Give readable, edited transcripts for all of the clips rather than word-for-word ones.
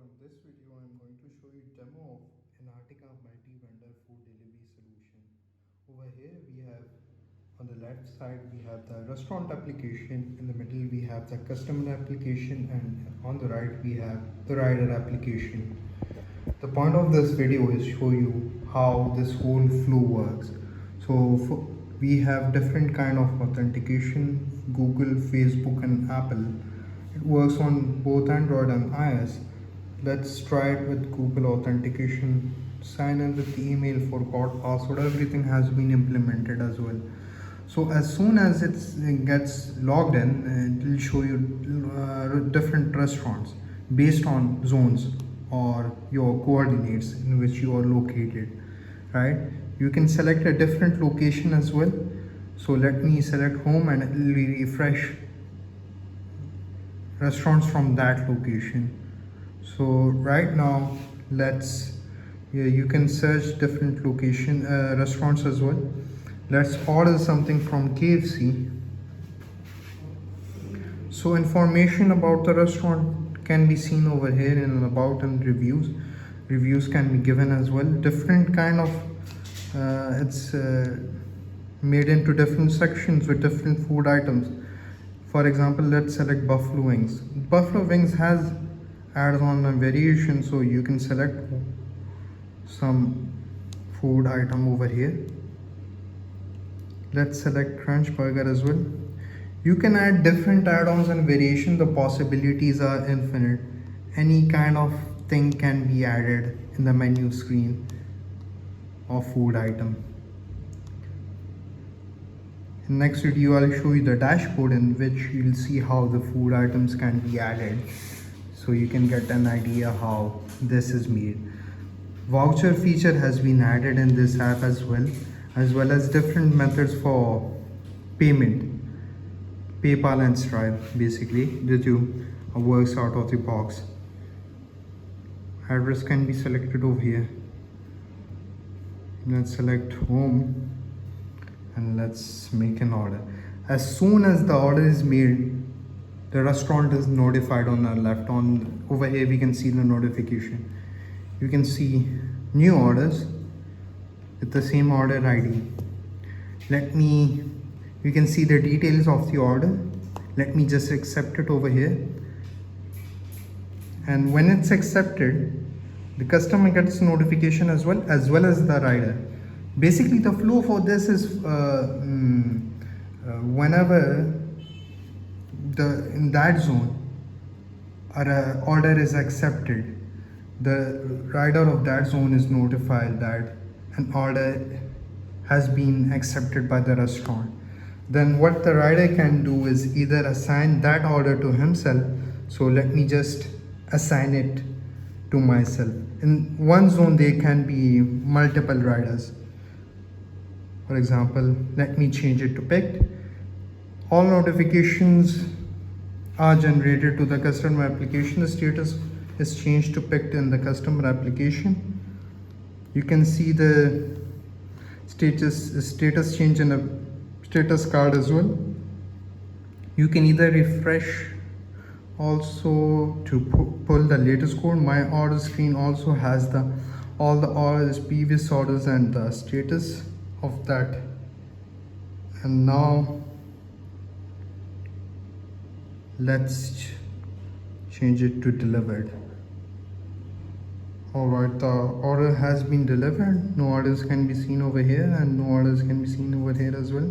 in this video I'm going to show you demo of Enatega Multivendor food delivery solution. Over here we have, on the left side we have the restaurant application, in the middle we have the customer application, and on the right we have the rider application. The point of this video is show you how this whole flow works. So we have different kind of authentication, Google, Facebook and Apple. It works on both Android and iOS. Let's try it with Google authentication. Sign in with the email, forgot password, everything has been implemented as well. So as soon as it gets logged in, it will show you different restaurants based on zones or your coordinates in which you are located, right? You can select a different location as well. So let me select home and it will refresh restaurants from that location. So right now you can search different location restaurants as well. Let's order something from KFC. So information about the restaurant can be seen over here in about and reviews can be given as well. Different kind of it's made into different sections with different food items. For example, let's select buffalo wings. Buffalo wings has add-on and variation, so you can select some food item over here. Let's select crunch burger as well. You can add different add-ons and variation. The possibilities are infinite. Any kind of thing can be added in the menu screen of food item. In next video I'll show you the dashboard in which you'll see how the food items can be added, so you can get an idea how this is made. Voucher feature has been added in this app as well as different methods for payment, PayPal and Stripe, basically that works out of the box. Address can be selected over here. Let's select home and let's make an order. As soon as the order is made, the restaurant is notified on our left. Over here we can see the notification. You can see new orders with the same order ID. You can see the details of the order. Let me just accept it over here. And when it's accepted, the customer gets notification as well as the rider. Basically the flow for this is whenever in that zone our order is accepted, the rider of that zone is notified that an order has been accepted by the restaurant. Then what the rider can do is either assign that order to himself. So let me just assign it to myself. In one zone there can be multiple riders. For example, let me change it to picked. All notifications are generated to the customer application. The status is changed to picked in the customer application. You can see the status change in a status card as well. You can either refresh also to pull the latest code. My order screen also has all the orders, previous orders and the status of that. And now let's change it to delivered. Alright, the order has been delivered. No orders can be seen over here and no orders can be seen over here as well.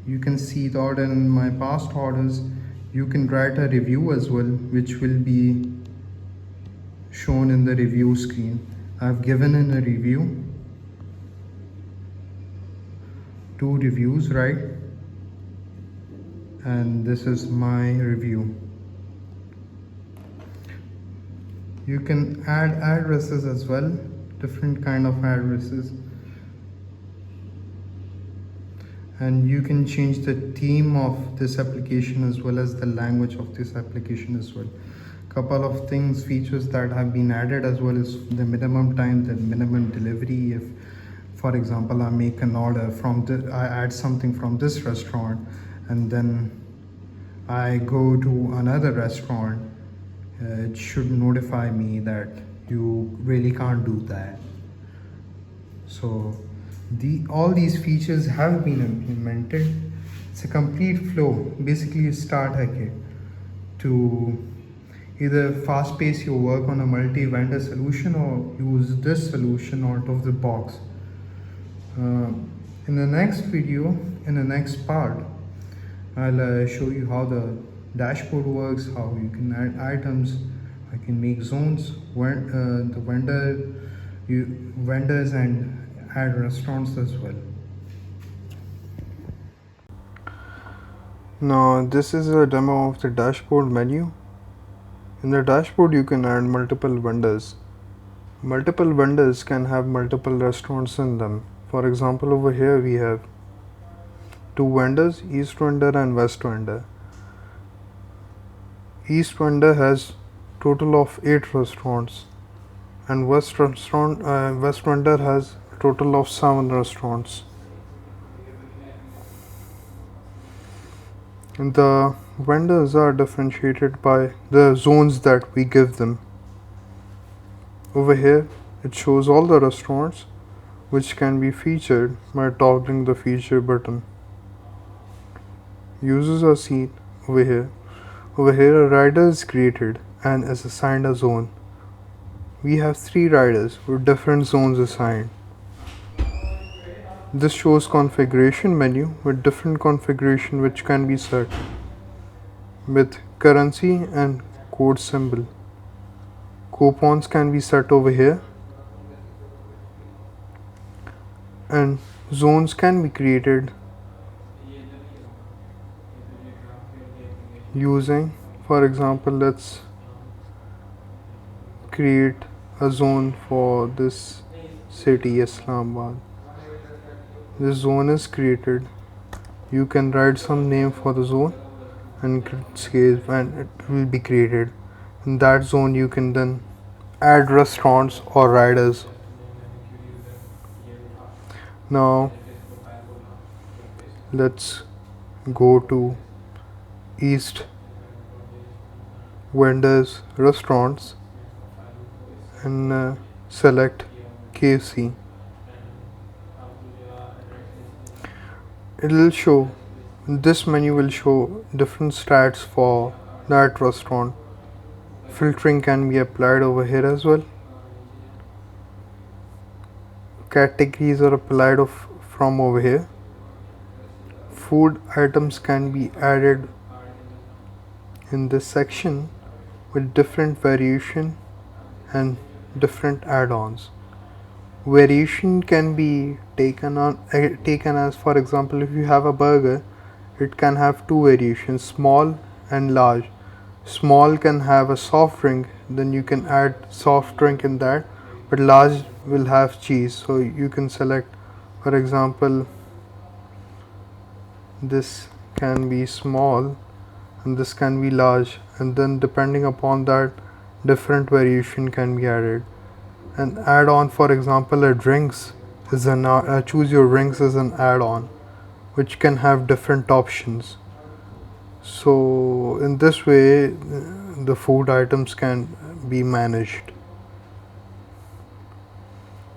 You can see the order in my past orders. You can write a review as well, which will be shown in the review screen. I've given in a review, 2 reviews, right? And this is my review. You can add addresses as well, different kind of addresses. And you can change the theme of this application as well as the language of this application as well. Couple of features that have been added as well as the minimum time, the minimum delivery. If, for example, I make an order I add something from this restaurant and then I go to another restaurant, it should notify me that you really can't do that. So all these features have been implemented. It's a complete flow. Basically, you start a kit to either fast pace your work on a multi-vendor solution or use this solution out of the box. Uh, in the next video, in the next part, I'll show you how the dashboard works, how you can add items, I can make zones, the vendors and add restaurants as well. Now this is a demo of the dashboard menu. In the dashboard you can add multiple vendors. Multiple vendors can have multiple restaurants in them. For example, over here we have two vendors, East vendor and West vendor. East vendor has total of 8 restaurants and West vendor has total of 7 restaurants. And the vendors are differentiated by the zones that we give them. Over here it shows all the restaurants which can be featured by toggling the feature button. Users are seen over here. Over here a rider is created and is assigned a zone. We have 3 riders with different zones assigned. This shows configuration menu with different configuration which can be set with currency and code symbol. Coupons can be set over here and zones can be created using, for example, let's create a zone for this city, Islamabad. This zone is created. You can write some name for the zone and save and it will be created. In that zone you can then add restaurants or riders. Now let's go to East vendors restaurants and select KFC. It will show, this menu will show different stats for that restaurant. Filtering can be applied over here as well. Categories are applied from over here. Food items can be added in this section with different variation and different add-ons. Variation can be taken as, for example, if you have a burger, it can have 2 variations, small and large. Small can have a soft drink, then you can add soft drink in that, but large will have cheese, so you can select, for example, this can be small and this can be large, and then depending upon that different variation can be added. An add-on, for example, a drinks is choose your drinks as an add-on which can have different options. So in this way the food items can be managed.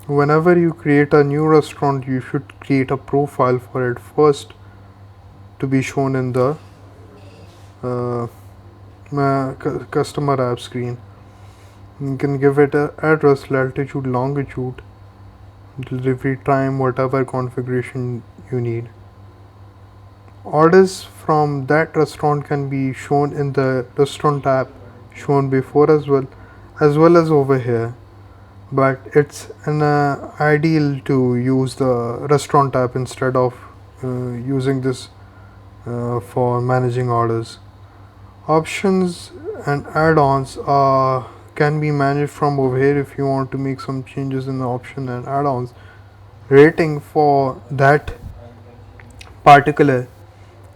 Whenever you create a new restaurant, you should create a profile for it first to be shown in the customer app screen. You can give it an address, latitude, longitude, delivery time, whatever configuration you need. Orders from that restaurant can be shown in the restaurant app shown before as well as over here, but it's ideal to use the restaurant app instead of using this for managing orders. Options and add-ons can be managed from over here if you want to make some changes in the option and add-ons. Rating for that particular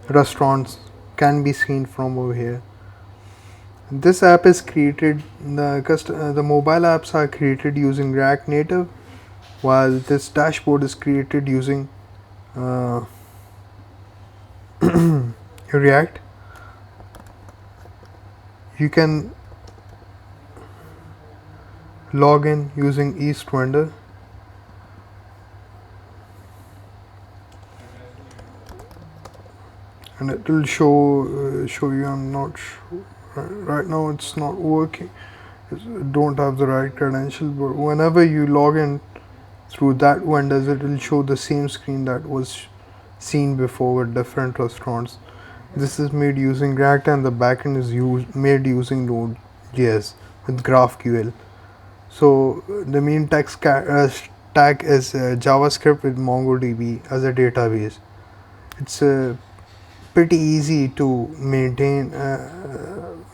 restaurants can be seen from over here. This app is created, the mobile apps are created using React Native, while this dashboard is created using React. You can log in using East Vendor, and it will show you. I'm not sure right now, it's not working. Don't have the right credential, but whenever you log in through that vendors, it will show the same screen that was seen before with different restaurants. This is made using React, and the backend is made using Node.js with GraphQL. So the main stack is JavaScript with MongoDB as a database. It's pretty easy to maintain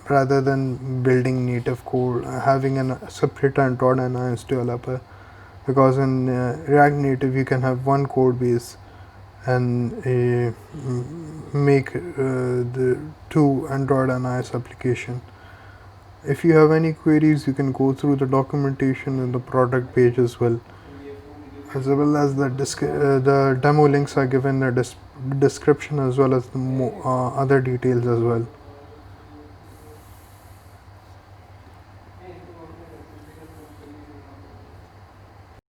rather than building native code, having a separate Android and iOS developer. Because in React Native you can have one code base and make the two Android and iOS application. If you have any queries, you can go through the documentation and the product page as well as the demo links are given in the description, as well as the other details as well.